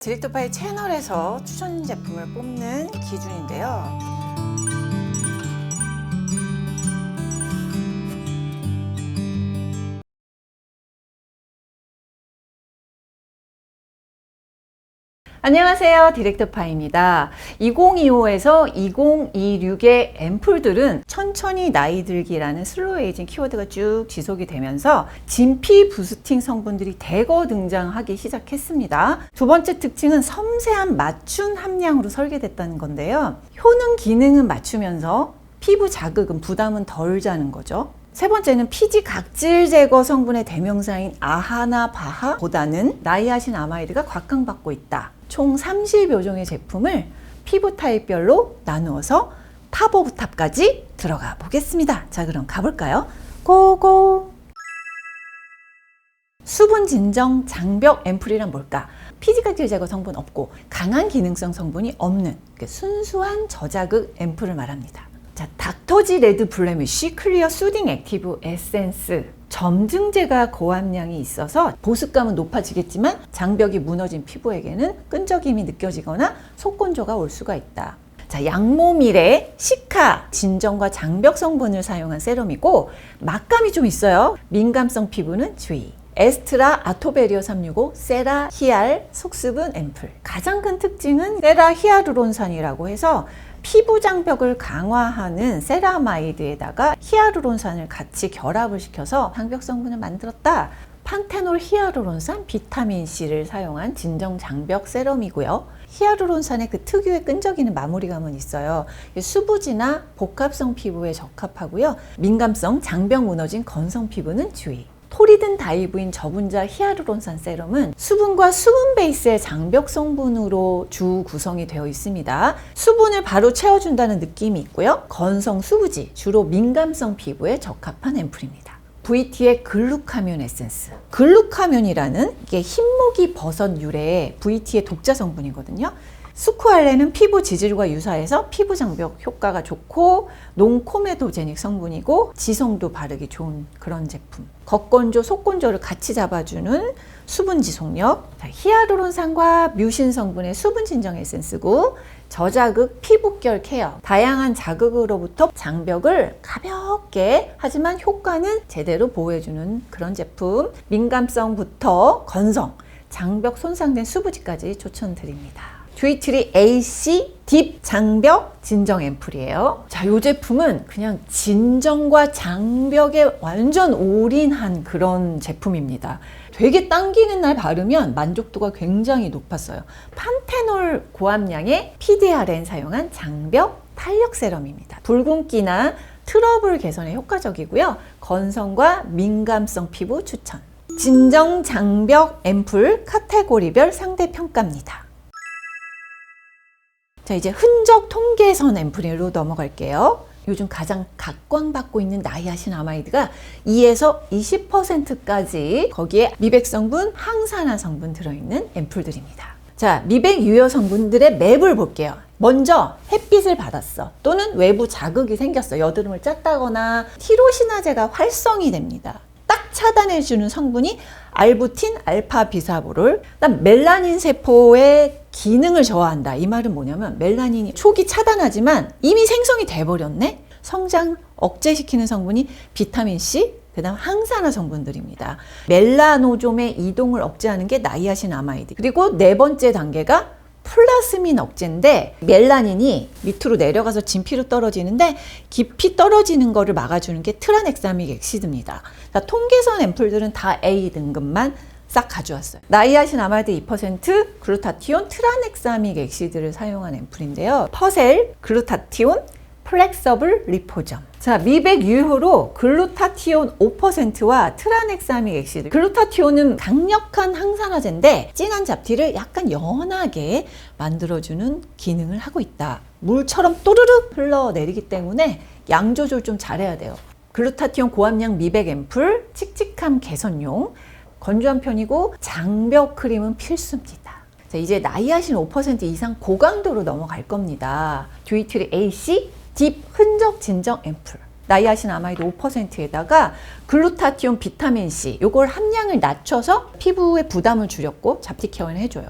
디렉터파이 채널에서 추천 제품을 뽑는 기준인데요. 안녕하세요, 디렉터파이입니다. 2025에서 2026의 앰플들은 천천히 나이 들기라는 슬로우 에이징 키워드가 쭉 지속이 되면서 진피 부스팅 성분들이 대거 등장하기 시작했습니다. 두 번째 특징은 섬세한 맞춤 함량으로 설계됐다는 건데요. 효능 기능은 맞추면서 피부 자극은 부담은 덜자는 거죠. 세 번째는 피지 각질 제거 성분의 대명사인 아하나 바하보다는 나이아신아마이드가 곽강받고 있다. 총 30여 종의 제품을 피부 타입별로 나누어서 탑 오브 탑까지 들어가 보겠습니다. 자, 그럼 가볼까요? 고고! 수분 진정 장벽 앰플이란 뭘까? 피지 각질 제거 성분 없고 강한 기능성 성분이 없는 순수한 저자극 앰플을 말합니다. 자, 닥터지 레드 블레미쉬 클리어 수딩 액티브 에센스. 점증제가 고함량이 있어서 보습감은 높아지겠지만 장벽이 무너진 피부에게는 끈적임이 느껴지거나 속건조가 올 수가 있다. 자, 양모밀의 시카 진정과 장벽 성분을 사용한 세럼이고 막감이 좀 있어요. 민감성 피부는 주의. 에스트라 아토베리어 365 세라 히알 속수분 앰플. 가장 큰 특징은 세라 히아루론산이라고 해서 피부 장벽을 강화하는 세라마이드에다가 히아루론산을 같이 결합을 시켜서 장벽 성분을 만들었다. 판테놀 히아루론산 비타민C를 사용한 진정 장벽 세럼이고요. 히아루론산의 그 특유의 끈적이는 마무리감은 있어요. 수부지나 복합성 피부에 적합하고요. 민감성, 장벽 무너진 건성 피부는 주의. 토리든 다이브인 저분자 히아루론산 세럼은 수분과 수분 베이스의 장벽 성분으로 주 구성이 되어 있습니다. 수분을 바로 채워준다는 느낌이 있고요. 건성 수부지, 주로 민감성 피부에 적합한 앰플입니다. VT의 글루카뮴 에센스. 글루카뮴이라는 이게 흰모기 버섯 유래의 VT의 독자 성분이거든요. 스쿠알레는 피부 지질과 유사해서 피부 장벽 효과가 좋고 농코메도제닉 성분이고 지성도 바르기 좋은 그런 제품. 겉건조, 속건조를 같이 잡아주는 수분 지속력. 히아루론산과 뮤신 성분의 수분 진정 에센스고 저자극 피부결 케어. 다양한 자극으로부터 장벽을 가볍게 하지만 효과는 제대로 보호해주는 그런 제품. 민감성부터 건성, 장벽 손상된 수부지까지 추천드립니다. 듀이트리 AC 딥 장벽 진정 앰플이에요. 자, 이 제품은 그냥 진정과 장벽에 완전 올인한 그런 제품입니다. 되게 당기는 날 바르면 만족도가 굉장히 높았어요. 판테놀 고함량의 PDRN 사용한 장벽 탄력 세럼입니다. 붉은기나 트러블 개선에 효과적이고요. 건성과 민감성 피부 추천. 진정 장벽 앰플 카테고리별 상대 평가입니다. 자, 이제 흔적 통계선 앰플로 넘어갈게요. 요즘 가장 각광받고 있는 나이아신아마이드가 2에서 20%까지 거기에 미백 성분, 항산화 성분 들어있는 앰플들입니다. 자, 미백 유효 성분들의 맵을 볼게요. 먼저 햇빛을 받았어. 또는 외부 자극이 생겼어. 여드름을 짰다거나 티로시나제가 활성이 됩니다. 딱 차단해주는 성분이 알부틴 알파 비사보를. 그다음 멜라닌 세포의 기능을 저하한다. 이 말은 뭐냐면 멜라닌이 초기 차단하지만 이미 생성이 돼버렸네. 성장 억제시키는 성분이 비타민C, 그다음 항산화 성분들입니다. 멜라노좀의 이동을 억제하는 게 나이아신아마이드. 그리고 네 번째 단계가 플라스민 억제인데 멜라닌이 밑으로 내려가서 진피로 떨어지는데 깊이 떨어지는 거를 막아주는 게 트라넥사믹 엑시드입니다. 자, 통계선 앰플들은 다 A 등급만 싹 가져왔어요. 나이아신아마이드 2%, 글루타티온, 트라넥사믹 엑시드를 사용한 앰플인데요. 퍼셀, 글루타티온, 플렉서블 리포점. 자, 미백 유효로 글루타티온 5%와 트라넥사믹 엑시드. 글루타티온은 강력한 항산화제인데 진한 잡티를 약간 연하게 만들어주는 기능을 하고 있다. 물처럼 또르륵 흘러내리기 때문에 양 조절 좀 잘해야 돼요. 글루타티온 고함량 미백 앰플, 칙칙함 개선용, 건조한 편이고 장벽 크림은 필수입니다. 자, 이제 나이아신 5% 이상 고강도로 넘어갈 겁니다. 듀이트리 AC 딥 흔적 진정 앰플. 나이아신아마이드 5%에다가 글루타티온 비타민C 요걸 함량을 낮춰서 피부의 부담을 줄였고 잡티 케어를 해줘요.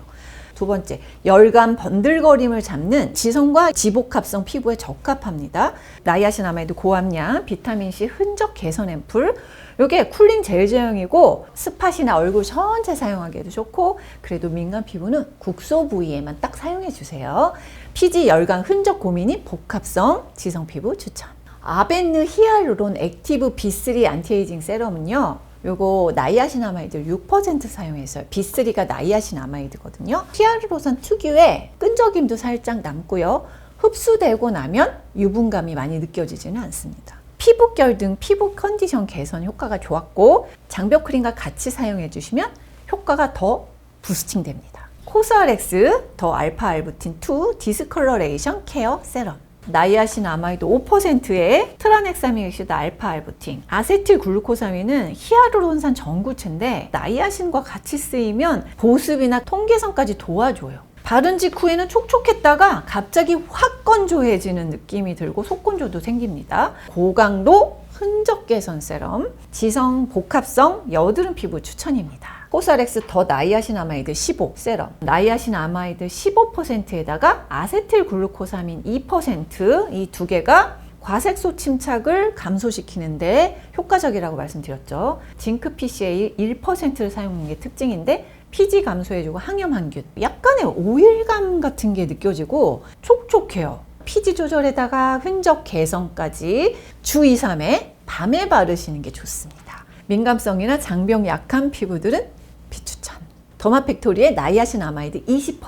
두 번째, 열감 번들거림을 잡는 지성과 지복합성 피부에 적합합니다. 나이아신아마이드 고함량, 비타민C 흔적 개선 앰플. 이게 쿨링 젤 제형이고 스팟이나 얼굴 전체 사용하기에도 좋고, 그래도 민감 피부는 국소 부위에만 딱 사용해 주세요. 피지 열감 흔적 고민이 복합성 지성 피부 추천. 아벤느 히알루론 액티브 B3 안티에이징 세럼은요, 요거 나이아신아마이드 6% 사용했어요. B3가 나이아신아마이드거든요. 히알루론산 특유의 끈적임도 살짝 남고요. 흡수되고 나면 유분감이 많이 느껴지지는 않습니다. 피부결 등 피부 컨디션 개선 효과가 좋았고, 장벽 크림과 같이 사용해 주시면 효과가 더 부스팅 됩니다. 코스알엑스 더 알파 알부틴 2 디스컬러레이션 케어 세럼. 나이아신아마이드 5%의 트라넥사미엑시드 알파 알부틴, 아세틸 글루코사민은 히알루론산 전구체인데 나이아신과 같이 쓰이면 보습이나 통계선까지 도와줘요. 바른 직후에는 촉촉했다가 갑자기 확 건조해지는 느낌이 들고 속건조도 생깁니다. 고강도 흔적 개선 세럼, 지성 복합성 여드름 피부 추천입니다. 코스알엑스 더 나이아신아마이드 15 세럼, 나이아신아마이드 15%에다가 아세틸 글루코사민 2%, 이 두 개가 과색소 침착을 감소시키는데 효과적이라고 말씀드렸죠. 징크 PCA 1%를 사용하는 게 특징인데 피지 감소해주고 항염 항균, 약간의 오일감 같은 게 느껴지고 촉촉해요. 피지 조절에다가 흔적 개선까지 주 2, 3회 밤에 바르시는 게 좋습니다. 민감성이나 장벽 약한 피부들은 비추천. 더마팩토리의 나이아신아마이드 20%,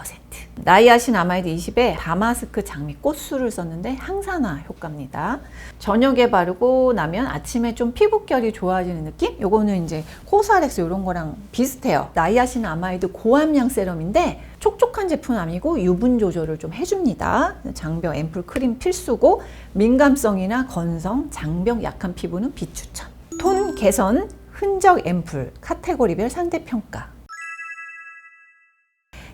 나이아신아마이드 20에 다마스크 장미 꽃술을 썼는데 항산화 효과입니다. 저녁에 바르고 나면 아침에 좀 피부결이 좋아지는 느낌? 요거는 이제 코스알엑스 이런 거랑 비슷해요. 나이아신아마이드 고함량 세럼인데 촉촉한 제품 아니고 유분 조절을 좀 해줍니다. 장벽 앰플 크림 필수고, 민감성이나 건성, 장벽 약한 피부는 비추천. 톤 개선 흔적 앰플 카테고리별 상대평가.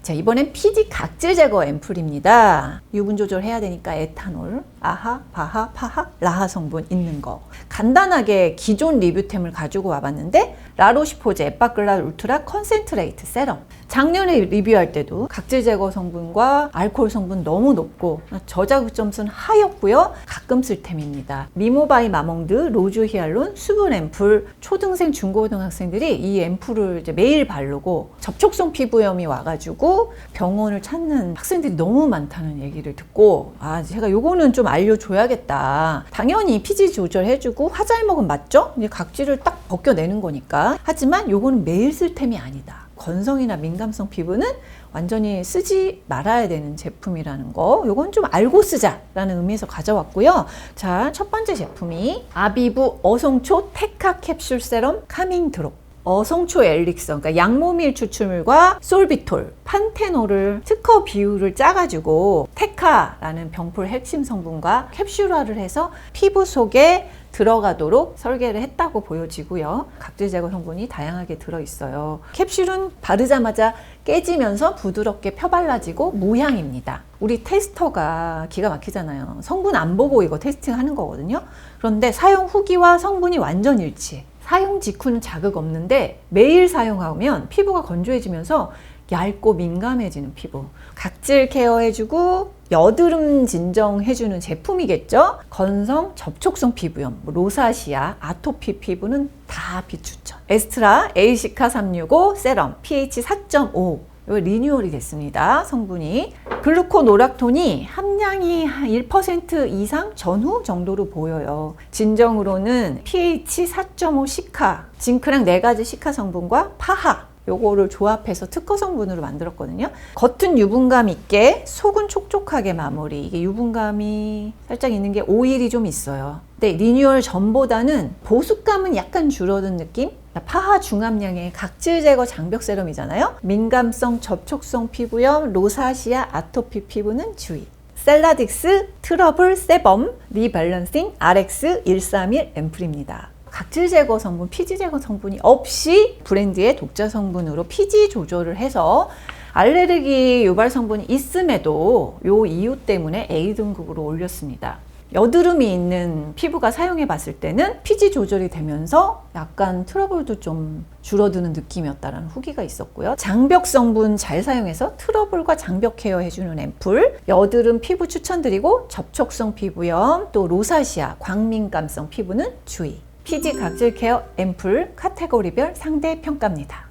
자, 이번엔 피지 각질 제거 앰플입니다. 유분 조절해야 되니까 에탄올, 아하, 바하, 파하, 라하 성분 있는 거. 간단하게 기존 리뷰템을 가지고 와봤는데, 라로시포제 에빠글라 울트라 컨센트레이트 세럼. 작년에 리뷰할 때도 각질 제거 성분과 알코올 성분 너무 높고 저자극 점수는 하였고요. 가끔 쓸 템입니다. 리모바이 마몽드 로즈 히알론 수분 앰플. 초등생 중고등학생들이 이 앰플을 이제 매일 바르고 접촉성 피부염이 와가지고 병원을 찾는 학생들이 너무 많다는 얘기를 듣고, 제가 요거는 좀 알려줘야겠다. 당연히 피지 조절해주고 화잘먹은 맞죠? 이제 각질을 딱 벗겨내는 거니까. 하지만 요거는 매일 쓸 템이 아니다. 건성이나 민감성 피부는 완전히 쓰지 말아야 되는 제품이라는 거, 요건 좀 알고 쓰자라는 의미에서 가져왔고요. 자, 첫 번째 제품이 아비브 어송초 테카 캡슐 세럼 카밍 드롭. 어송초 엘릭서, 그러니까 양모밀 추출물과 솔비톨, 판테놀을 특허 비율을 짜가지고 테카라는 병풀 핵심 성분과 캡슐화를 해서 피부 속에 들어가도록 설계를 했다고 보여지고요. 각질 제거 성분이 다양하게 들어있어요. 캡슐은 바르자마자 깨지면서 부드럽게 펴발라지고 무향입니다. 우리 테스터가 기가 막히잖아요. 성분 안 보고 이거 테스팅하는 거거든요. 그런데 사용 후기와 성분이 완전 일치해. 사용 직후는 자극 없는데 매일 사용하면 피부가 건조해지면서 얇고 민감해지는 피부. 각질 케어해주고 여드름 진정해주는 제품이겠죠. 건성, 접촉성 피부염, 로사시아, 아토피 피부는 다 비추천. 에스트라 에이시카 365 세럼 pH 4.5. 리뉴얼이 됐습니다. 성분이. 글루코노락톤이 함량이 1% 이상 전후 정도로 보여요. 진정으로는 pH 4.5 시카, 징크랑 4가지 시카 성분과 파하, 요거를 조합해서 특허 성분으로 만들었거든요. 겉은 유분감 있게 속은 촉촉하게 마무리. 이게 유분감이 살짝 있는 게 오일이 좀 있어요. 근데 리뉴얼 전보다는 보습감은 약간 줄어든 느낌? 파하 중함량의 각질 제거 장벽 세럼이잖아요. 민감성, 접촉성 피부염, 로사시아, 아토피 피부는 주의. 셀라딕스 트러블 세범 리밸런싱 RX 131 앰플입니다. 각질 제거 성분, 피지 제거 성분이 없이 브랜드의 독자 성분으로 피지 조절을 해서 알레르기 유발 성분이 있음에도 요 이유 때문에 A 등급으로 올렸습니다. 여드름이 있는 피부가 사용해 봤을 때는 피지 조절이 되면서 약간 트러블도 좀 줄어드는 느낌이었다라는 후기가 있었고요. 장벽 성분 잘 사용해서 트러블과 장벽 케어 해주는 앰플, 여드름 피부 추천드리고 접촉성 피부염, 또 로사시아, 광민감성 피부는 주의. 피지 각질 케어 앰플 카테고리별 상대 평가입니다.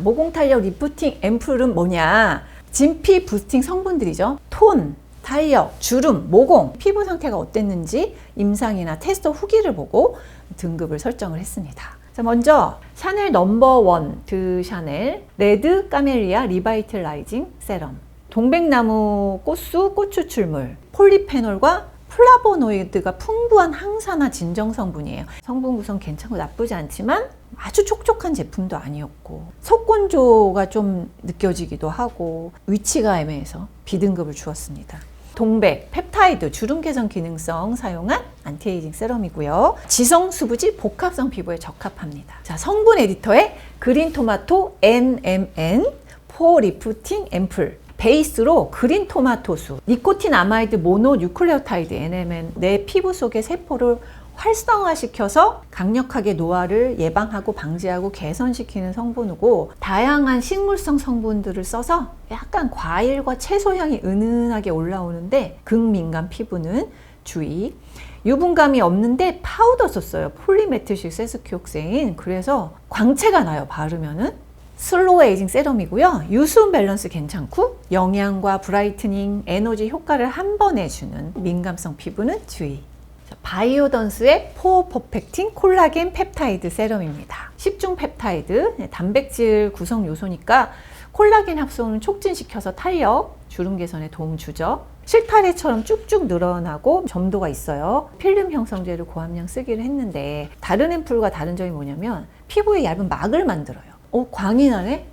모공 탄력 리프팅 앰플은 뭐냐? 진피 부스팅 성분들이죠. 톤, 탄력, 주름, 모공, 피부 상태가 어땠는지 임상이나 테스트 후기를 보고 등급을 설정을 했습니다. 자, 먼저 샤넬 넘버 1 드 샤넬 레드 까멜리아 리바이틀라이징 세럼, 동백나무 꽃수 꽃추출물, 폴리페놀과 플라보노이드가 풍부한 항산화 진정 성분이에요. 성분 구성 괜찮고 나쁘지 않지만 아주 촉촉한 제품도 아니었고 속건조가 좀 느껴지기도 하고 위치가 애매해서 B등급을 주었습니다. 동백, 펩타이드, 주름 개선 기능성 사용한 안티에이징 세럼이고요. 지성 수부지 복합성 피부에 적합합니다. 자, 성분 에디터에 그린 토마토 NMN 포 리프팅 앰플, 베이스로 그린 토마토수, 니코틴 아마이드 모노 뉴클레오타이드 NMN, 내 피부 속의 세포를 활성화시켜서 강력하게 노화를 예방하고 방지하고 개선시키는 성분이고, 다양한 식물성 성분들을 써서 약간 과일과 채소 향이 은은하게 올라오는데 극민감 피부는 주의. 유분감이 없는데 파우더 썼어요. 폴리메틸식 세스키옥세인. 그래서 광채가 나요, 바르면은. 슬로우 에이징 세럼이고요. 유수분 밸런스 괜찮고 영양과 브라이트닝, 에너지 효과를 한 번에 주는 민감성 피부는 주의. 바이오던스의 포어 퍼펙팅 콜라겐 펩타이드 세럼입니다. 10중 펩타이드, 단백질 구성 요소니까 콜라겐 합성을 촉진시켜서 탄력, 주름 개선에 도움 주죠. 실타래처럼 쭉쭉 늘어나고 점도가 있어요. 필름 형성제를 고함량 쓰기를 했는데 다른 앰플과 다른 점이 뭐냐면 피부에 얇은 막을 만들어요. 광이 나네?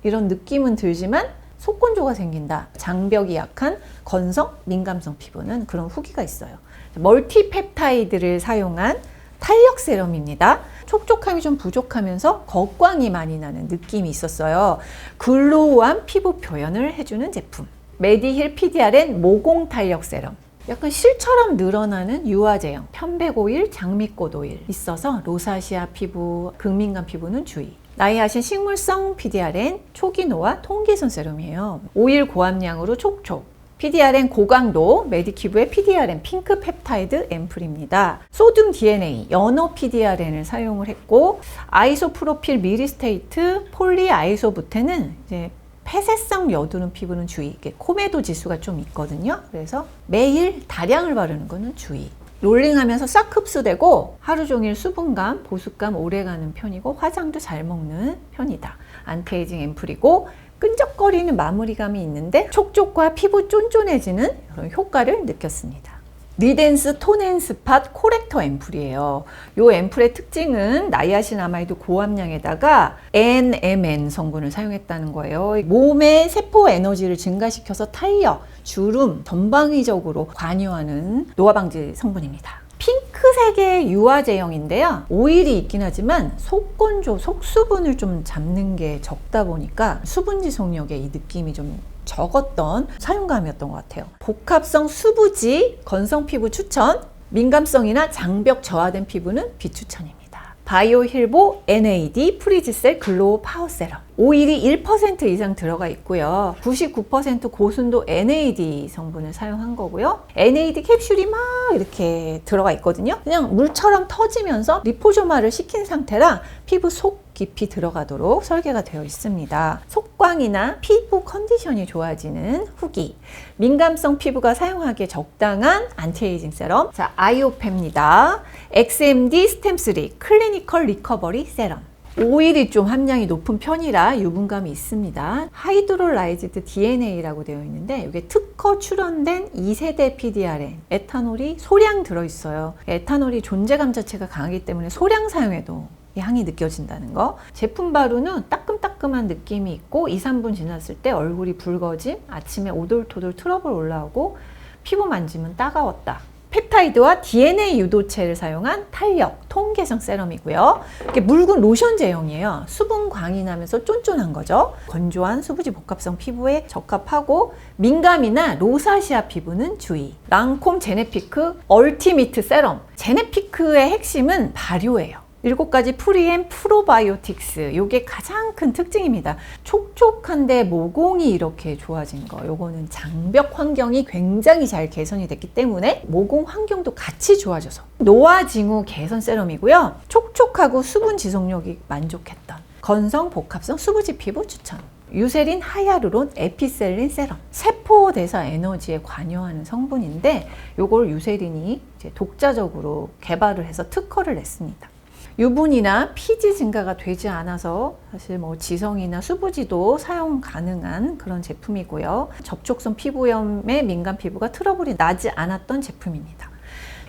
이런 느낌은 들지만 속건조가 생긴다. 장벽이 약한 건성, 민감성 피부는 그런 후기가 있어요. 멀티펩타이드를 사용한 탄력 세럼입니다. 촉촉함이 좀 부족하면서 겉광이 많이 나는 느낌이 있었어요. 글로우한 피부 표현을 해주는 제품. 메디힐 PDRN 모공 탄력 세럼. 약간 실처럼 늘어나는 유화제형, 편백오일, 장미꽃 오일 있어서 로사시아 피부, 극민감 피부는 주의. 나이아신 식물성 PDRN 초기 노화 통개선 세럼이에요. 오일 고함량으로 촉촉. PDRN 고강도 메디키브의 PDRN 핑크 펩타이드 앰플입니다. 소듐 DNA 연어 PDRN을 사용을 했고, 아이소프로필 미리스테이트 폴리 아이소부테는 이제 폐쇄성 여드름 피부는 주의. 코메도 지수가 좀 있거든요. 그래서 매일 다량을 바르는 거는 주의. 롤링하면서 싹 흡수되고 하루 종일 수분감, 보습감 오래가는 편이고 화장도 잘 먹는 편이다. 안티에이징 앰플이고 끈적거리는 마무리감이 있는데 촉촉과 피부 쫀쫀해지는 그런 효과를 느꼈습니다. 리덴스 톤앤스팟 코렉터 앰플이에요. 이 앰플의 특징은 나이아신아마이드 고함량에다가 NMN 성분을 사용했다는 거예요. 몸의 세포 에너지를 증가시켜서 탄력, 주름, 전방위적으로 관여하는 노화 방지 성분입니다. 핑크색의 유화제형인데요. 오일이 있긴 하지만 속건조, 속수분을 좀 잡는 게 적다 보니까 수분 지속력에 이 느낌이 좀 적었던 사용감이었던 것 같아요. 복합성 수부지 건성 피부 추천, 민감성이나 장벽 저하된 피부는 비추천입니다. 바이오 힐보 NAD 프리지셀 글로우 파워 세럼. 오일이 1% 이상 들어가 있고요. 99% 고순도 NAD 성분을 사용한 거고요. NAD 캡슐이 막 이렇게 들어가 있거든요. 그냥 물처럼 터지면서 리포조마를 시킨 상태라 피부 속 깊이 들어가도록 설계가 되어 있습니다. 속광이나 피부 컨디션이 좋아지는 후기. 민감성 피부가 사용하기에 적당한 안티에이징 세럼. 자, 아이오페입니다. XMD 스템3 클리니컬 리커버리 세럼. 오일이 좀 함량이 높은 편이라 유분감이 있습니다. 하이드롤라이즈드 DNA라고 되어 있는데 이게 특허 출원된 2세대 PDRN, 에탄올이 소량 들어있어요. 에탄올이 존재감 자체가 강하기 때문에 소량 사용해도 이 향이 느껴진다는 거. 제품 바르는 따끔따끔한 느낌이 있고 2, 3분 지났을 때 얼굴이 붉어짐, 아침에 오돌토돌 트러블 올라오고 피부 만지면 따가웠다. 펩타이드와 DNA 유도체를 사용한 탄력, 톤 개선 세럼이고요. 이게 묽은 로션 제형이에요. 수분 광이 나면서 쫀쫀한 거죠. 건조한 수부지 복합성 피부에 적합하고 민감이나 로사시아 피부는 주의. 랑콤 제네피크 얼티미트 세럼. 제네피크의 핵심은 발효예요. 7가지 프리엠 프로바이오틱스, 요게 가장 큰 특징입니다. 촉촉한데 모공이 이렇게 좋아진 거, 요거는 장벽 환경이 굉장히 잘 개선이 됐기 때문에 모공 환경도 같이 좋아져서 노화 징후 개선 세럼이고요. 촉촉하고 수분 지속력이 만족했던 건성 복합성 수부지 피부 추천. 유세린 하야루론 에피셀린 세럼. 세포 대사 에너지에 관여하는 성분인데 요걸 유세린이 이제 독자적으로 개발을 해서 특허를 냈습니다. 유분이나 피지 증가가 되지 않아서 사실 뭐 지성이나 수부지도 사용 가능한 그런 제품이고요. 접촉성 피부염에 민감 피부가 트러블이 나지 않았던 제품입니다.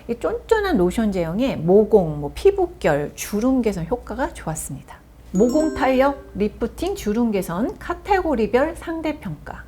이 쫀쫀한 로션 제형에 모공, 피부결, 주름 개선 효과가 좋았습니다. 모공 탄력, 리프팅, 주름 개선, 카테고리별 상대 평가.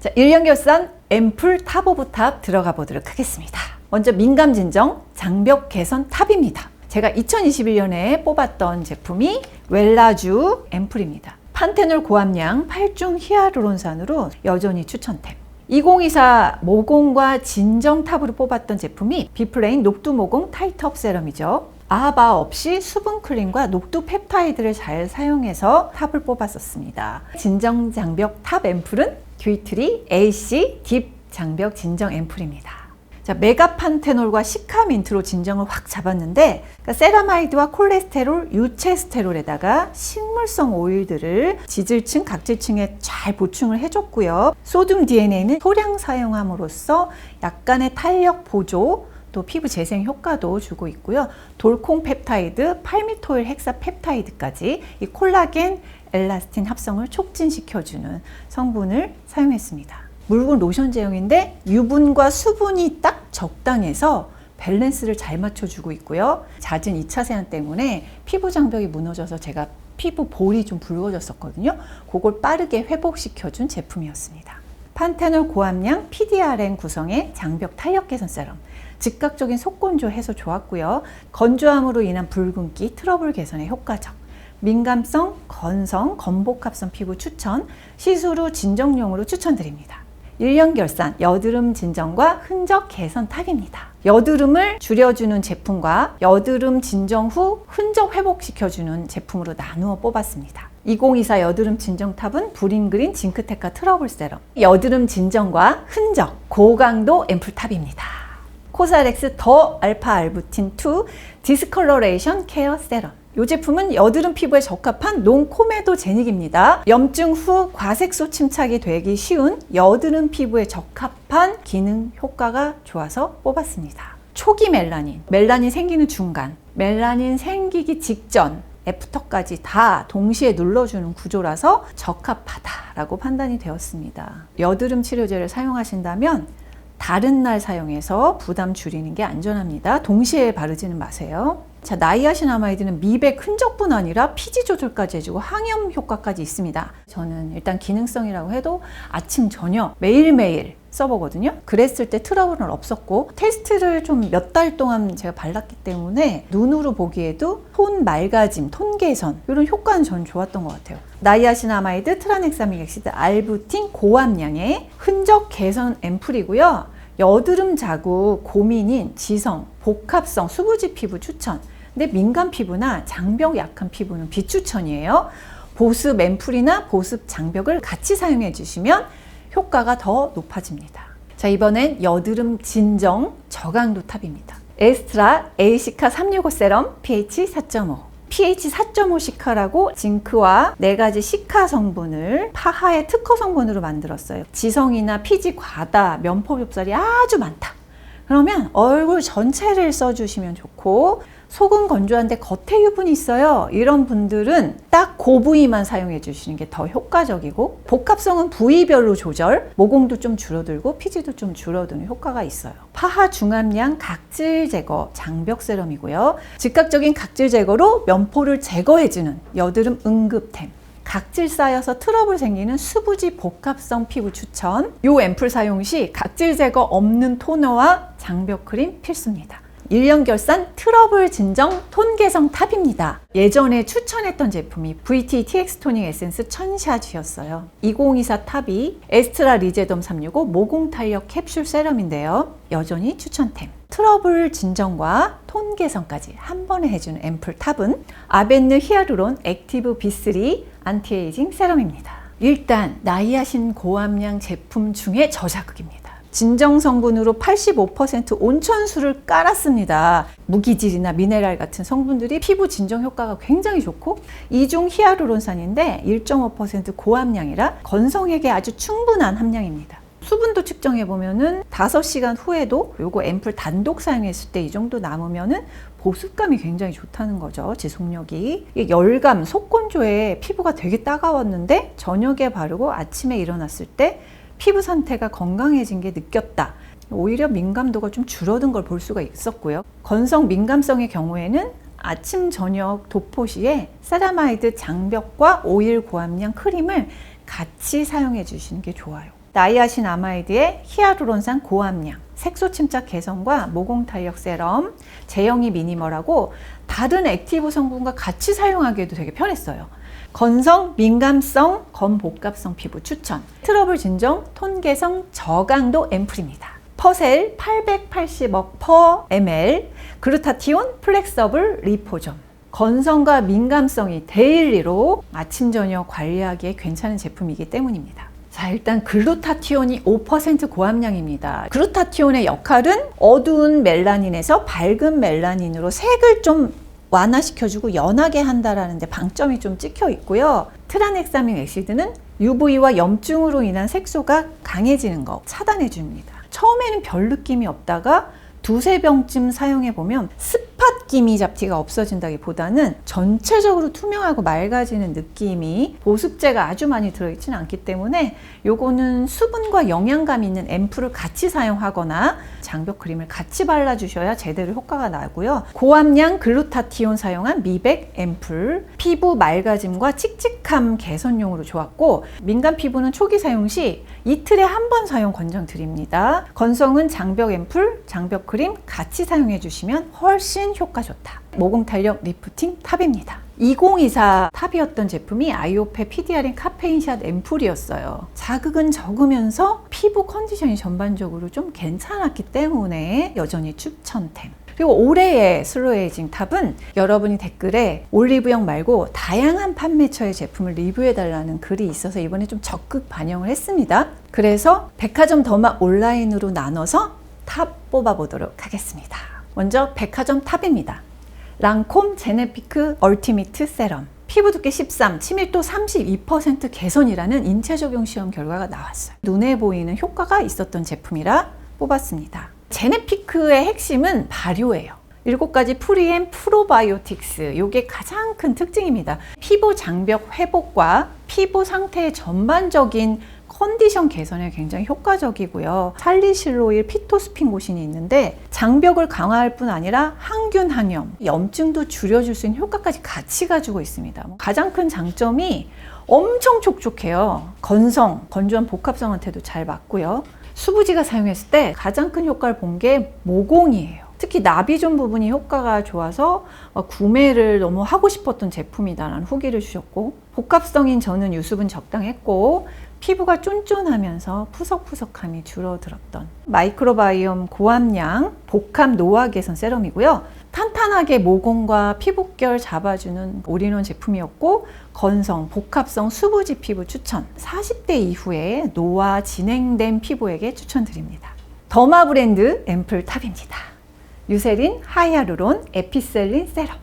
자, 1년 결산 앰플 탑 오브 탑 들어가 보도록 하겠습니다. 먼저 민감 진정 장벽 개선 탑입니다. 제가 2021년에 뽑았던 제품이 웰라쥬 앰플입니다. 판테놀 고함량 8중 히아루론산으로 여전히 추천템. 2024 모공과 진정 탑으로 뽑았던 제품이 비플레인 녹두 모공 타이트업 세럼이죠. 아바 없이 수분 클린과 녹두 펩타이드를 잘 사용해서 탑을 뽑았었습니다. 진정 장벽 탑 앰플은 듀이트리 AC 딥 장벽 진정 앰플입니다. 자, 메가판테놀과 시카민트로 진정을 확 잡았는데, 그러니까 세라마이드와 콜레스테롤, 유체스테롤에다가 식물성 오일들을 지질층, 각질층에 잘 보충을 해줬고요. 소듐 DNA는 소량 사용함으로써 약간의 탄력 보조, 또 피부 재생 효과도 주고 있고요. 돌콩 펩타이드, 팔미토일 헥사 펩타이드까지 이 콜라겐, 엘라스틴 합성을 촉진시켜주는 성분을 사용했습니다. 묽은 로션 제형인데 유분과 수분이 딱 적당해서 밸런스를 잘 맞춰주고 있고요. 잦은 2차 세안 때문에 피부 장벽이 무너져서 제가 피부 볼이 좀 붉어졌었거든요. 그걸 빠르게 회복시켜준 제품이었습니다. 판테놀 고함량 PDRN 구성의 장벽 탄력 개선 세럼. 즉각적인 속건조 해소 좋았고요. 건조함으로 인한 붉은기, 트러블 개선에 효과적. 민감성, 건성, 건복합성 피부 추천, 시술 후 진정용으로 추천드립니다. 1년 결산 여드름 진정과 흔적 개선 탑입니다. 여드름을 줄여주는 제품과 여드름 진정 후 흔적 회복시켜주는 제품으로 나누어 뽑았습니다. 2024 여드름 진정 탑은 브링그린 징크테카 트러블 세럼, 여드름 진정과 흔적 고강도 앰플 탑입니다. 코사렉스 더 알파 알부틴 2 디스컬러레이션 케어 세럼. 이 제품은 여드름 피부에 적합한 논코메도제닉입니다. 염증 후 과색소 침착이 되기 쉬운 여드름 피부에 적합한 기능 효과가 좋아서 뽑았습니다. 초기 멜라닌, 멜라닌 생기는 중간, 멜라닌 생기기 직전, 애프터까지 다 동시에 눌러주는 구조라서 적합하다라고 판단이 되었습니다. 여드름 치료제를 사용하신다면 다른 날 사용해서 부담 줄이는 게 안전합니다. 동시에 바르지는 마세요. 자, 나이아신아마이드는 미백 흔적뿐 아니라 피지 조절까지 해주고 항염 효과까지 있습니다. 저는 일단 기능성이라고 해도 아침, 저녁 매일매일 써보거든요. 그랬을 때 트러블은 없었고 테스트를 좀 몇 달 동안 제가 발랐기 때문에 눈으로 보기에도 톤 맑아짐, 톤 개선 이런 효과는 전 좋았던 것 같아요. 나이아신아마이드, 트라넥사믹 엑시드, 알부틴 고함량의 흔적 개선 앰플이고요. 여드름 자국 고민인 지성, 복합성 수부지 피부 추천. 근데 민감 피부나 장벽 약한 피부는 비추천이에요. 보습 앰플이나 보습 장벽을 같이 사용해 주시면 효과가 더 높아집니다. 자, 이번엔 여드름 진정 저강도 탑입니다. 에스트라 에이시카 365 세럼 pH 4.5. pH 4.5 시카라고 징크와 4가지 시카 성분을 파하의 특허 성분으로 만들었어요. 지성이나 피지 과다, 면포 좁쌀이 아주 많다. 그러면 얼굴 전체를 써주시면 좋고, 속은 건조한데 겉에 유분이 있어요. 이런 분들은 딱 그 부위만 사용해 주시는 게 더 효과적이고, 복합성은 부위별로 조절, 모공도 좀 줄어들고 피지도 좀 줄어드는 효과가 있어요. 파하 중함량 각질 제거 장벽 세럼이고요. 즉각적인 각질 제거로 면포를 제거해주는 여드름 응급템. 각질 쌓여서 트러블 생기는 수부지 복합성 피부 추천. 이 앰플 사용 시 각질 제거 없는 토너와 장벽 크림 필수입니다. 1년 결산 트러블 진정 톤 개성 탑입니다. 예전에 추천했던 제품이 VT TX 토닝 에센스 천샷이었어요. 2024 탑이 에스트라 리제덤 365 모공 탄력 캡슐 세럼인데요. 여전히 추천템. 트러블 진정과 톤 개선까지 한 번에 해주는 앰플 탑은 아벤느 히아루론 액티브 B3 안티에이징 세럼입니다. 일단 나이아신 고함량 제품 중에 저자극입니다. 진정 성분으로 85% 온천수를 깔았습니다. 무기질이나 미네랄 같은 성분들이 피부 진정 효과가 굉장히 좋고 이중 히아루론산인데 1.5% 고함량이라 건성에게 아주 충분한 함량입니다. 수분도 측정해 보면은 5시간 후에도 요거 앰플 단독 사용했을 때 이 정도 남으면은 보습감이 굉장히 좋다는 거죠. 지속력이. 열감, 속건조에 피부가 되게 따가웠는데 저녁에 바르고 아침에 일어났을 때 피부 상태가 건강해진 게 느꼈다. 오히려 민감도가 좀 줄어든 걸 볼 수가 있었고요. 건성 민감성의 경우에는 아침 저녁 도포 시에 세라마이드 장벽과 오일 고함량 크림을 같이 사용해 주시는 게 좋아요. 나이아신 아마이드의 히아루론산 고함량, 색소 침착 개선과 모공 탄력 세럼, 제형이 미니멀하고 다른 액티브 성분과 같이 사용하기에도 되게 편했어요. 건성, 민감성, 건복합성 피부 추천. 트러블 진정, 톤 개선, 저강도 앰플입니다. 퍼셀 880억 per ml, 글루타티온 플렉서블 리포점. 건성과 민감성이 데일리로 아침 저녁 관리하기에 괜찮은 제품이기 때문입니다. 자, 일단 글루타티온이 5% 고함량입니다. 글루타티온의 역할은 어두운 멜라닌에서 밝은 멜라닌으로 색을 좀 완화시켜주고 연하게 한다라는 데 방점이 좀 찍혀 있고요. 트라넥사민 액시드는 UV와 염증으로 인한 색소가 강해지는 거 차단해 줍니다. 처음에는 별 느낌이 없다가 두세 병쯤 사용해보면 스팟 기미 잡티가 없어진다기보다는 전체적으로 투명하고 맑아지는 느낌이 보습제가 아주 많이 들어있지는 않기 때문에 요거는 수분과 영양감 있는 앰플을 같이 사용하거나 장벽 크림을 같이 발라주셔야 제대로 효과가 나고요. 고함량 글루타티온 사용한 미백 앰플, 피부 맑아짐과 칙칙함 개선용으로 좋았고 민감 피부는 초기 사용 시 이틀에 한 번 사용 권장드립니다. 건성은 장벽 앰플, 장벽 크림 같이 사용해 주시면 훨씬 효과 좋다. 모공 탄력 리프팅 탑입니다. 2024 탑이었던 제품이 아이오페 PDRN 카페인샷 앰플이었어요. 자극은 적으면서 피부 컨디션이 전반적으로 좀 괜찮았기 때문에 여전히 추천템. 그리고 올해의 슬로우 에이징 탑은 여러분이 댓글에 올리브영 말고 다양한 판매처의 제품을 리뷰해달라는 글이 있어서 이번에 좀 적극 반영을 했습니다. 그래서 백화점 더마 온라인으로 나눠서 탑 뽑아보도록 하겠습니다. 먼저 백화점 탑입니다. 랑콤 제네피크 얼티미트 세럼. 피부 두께 13, 치밀도 32% 개선이라는 인체 적용 시험 결과가 나왔어요. 눈에 보이는 효과가 있었던 제품이라 뽑았습니다. 제네피크의 핵심은 발효예요. 7가지 프리엠 프로바이오틱스, 이게 가장 큰 특징입니다. 피부 장벽 회복과 피부 상태의 전반적인 컨디션 개선에 굉장히 효과적이고요. 살리실로일 피토스핀고신이 있는데 장벽을 강화할 뿐 아니라 항균, 항염, 염증도 줄여줄 수 있는 효과까지 같이 가지고 있습니다. 가장 큰 장점이 엄청 촉촉해요. 건성, 건조한 복합성한테도 잘 맞고요. 수부지가 사용했을 때 가장 큰 효과를 본 게 모공이에요. 특히 나비존 부분이 효과가 좋아서 구매를 너무 하고 싶었던 제품이다라는 후기를 주셨고, 복합성인 저는 유수분 적당했고 피부가 쫀쫀하면서 푸석푸석함이 줄어들었던 마이크로바이옴 고함량 복합 노화 개선 세럼이고요. 탄탄하게 모공과 피부결 잡아주는 올인원 제품이었고, 건성, 복합성 수부지 피부 추천. 40대 이후에 노화 진행된 피부에게 추천드립니다. 더마 브랜드 앰플 탑입니다. 유세린, 하이아루론, 에피셀린 세럼.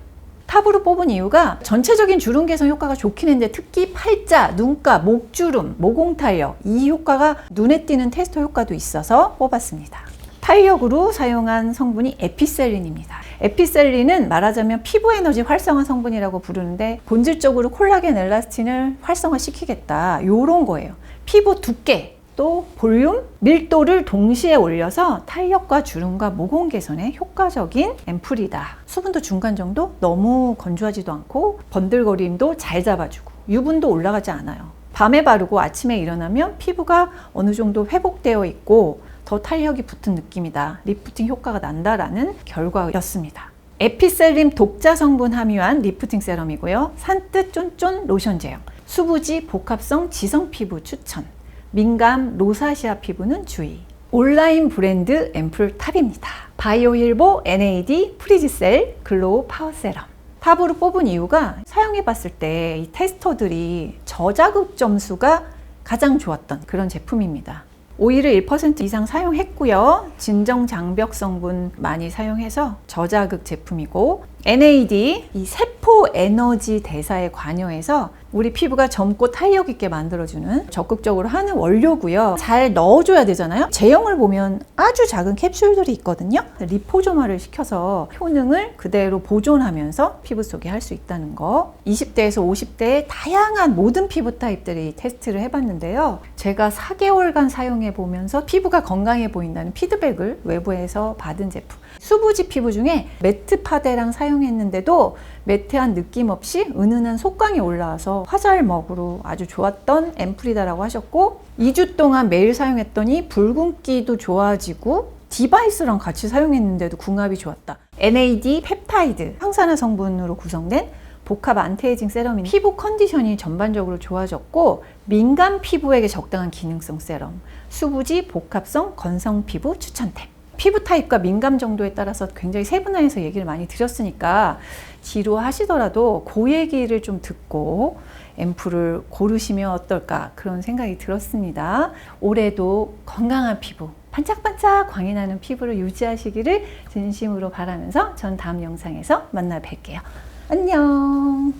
탑으로 뽑은 이유가 전체적인 주름 개선 효과가 좋긴 했는데 특히 팔자, 눈가, 목주름, 모공 탄력 이 효과가 눈에 띄는 테스트 효과도 있어서 뽑았습니다. 탄력으로 사용한 성분이 에피셀린입니다. 에피셀린은 말하자면 피부 에너지 활성화 성분이라고 부르는데 본질적으로 콜라겐 엘라스틴을 활성화시키겠다 이런 거예요. 피부 두께 또 볼륨, 밀도를 동시에 올려서 탄력과 주름과 모공 개선에 효과적인 앰플이다. 수분도 중간 정도, 너무 건조하지도 않고 번들거림도 잘 잡아주고 유분도 올라가지 않아요. 밤에 바르고 아침에 일어나면 피부가 어느 정도 회복되어 있고 더 탄력이 붙은 느낌이다. 리프팅 효과가 난다라는 결과였습니다. 에피셀림 독자 성분 함유한 리프팅 세럼이고요. 산뜻 쫀쫀 로션 제형. 수부지 복합성 지성 피부 추천. 민감 로사시아 피부는 주의. 온라인 브랜드 앰플 탑입니다. 바이오힐보 NAD 프리지셀 글로우 파워 세럼. 탑으로 뽑은 이유가 사용해 봤을 때 이 테스터들이 저자극 점수가 가장 좋았던 그런 제품입니다. 오일을 1% 이상 사용했고요. 진정 장벽 성분 많이 사용해서 저자극 제품이고, NAD 이 세포 에너지 대사에 관여해서 우리 피부가 젊고 탄력 있게 만들어주는 적극적으로 하는 원료고요. 잘 넣어줘야 되잖아요. 제형을 보면 아주 작은 캡슐들이 있거든요. 리포조마를 시켜서 효능을 그대로 보존하면서 피부 속에 할 수 있다는 거. 20대에서 50대의 다양한 모든 피부 타입들이 테스트를 해봤는데요. 제가 4개월간 사용해 보면서 피부가 건강해 보인다는 피드백을 외부에서 받은 제품. 수부지 피부 중에 매트 파데랑 사용했는데도 매트한 느낌 없이 은은한 속광이 올라와서 화잘먹으로 아주 좋았던 앰플이다라고 하셨고, 2주 동안 매일 사용했더니 붉은기도 좋아지고 디바이스랑 같이 사용했는데도 궁합이 좋았다. NAD 펩타이드 항산화 성분으로 구성된 복합 안티에이징 세럼인 피부 컨디션이 전반적으로 좋아졌고, 민감 피부에게 적당한 기능성 세럼, 수부지 복합성 건성 피부 추천템. 피부 타입과 민감 정도에 따라서 굉장히 세분화해서 얘기를 많이 드렸으니까 지루하시더라도 그 얘기를 좀 듣고 앰플을 고르시면 어떨까 그런 생각이 들었습니다. 올해도 건강한 피부, 반짝반짝 광이 나는 피부를 유지하시기를 진심으로 바라면서 전 다음 영상에서 만나 뵐게요. 안녕.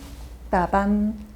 빠밤.